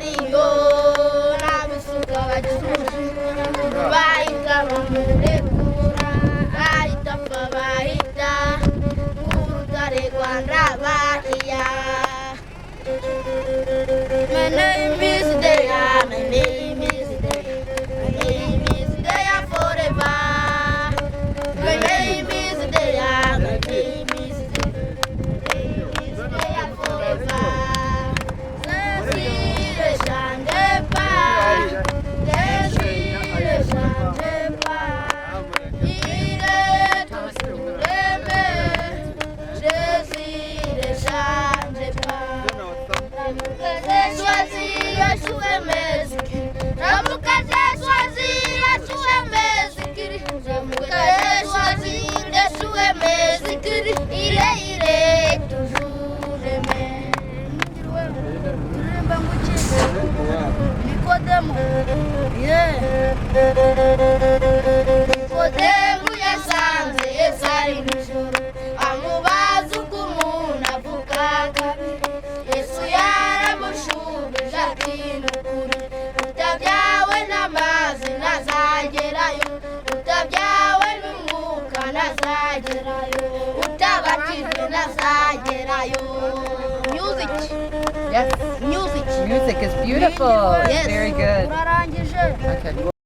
bariyo n'abisuka bagisura bahita bamurekura ahita apfa bahita urutare rwanda bariya. My name is Deya, my name is Deya, my name is Deya forever. My name is Deya, my name is Deya forever. Desire change pas, desire change pas. Il est toujours aimé, Jésus change pas. Choisir à jouer mes écrits. J'aime que j'ai choisi à jouer mes écrits. J'aime que j'ai choisi de jouer mes écrits. Il est toujours aimé. Nicodemo, Nicodemo yasanze Yesu ari nijoro amubaza uko umuntu avuga kabiri. Yesu yaramushubije ati nukuri utabyawe n'amazi ntazagerayo, utabyawe n'umwuka ntazagerayo, utabatijwe ntazagerayo. Music. Yes. Music. Music is beautiful. Yes. Very good. Urarangije. Okay.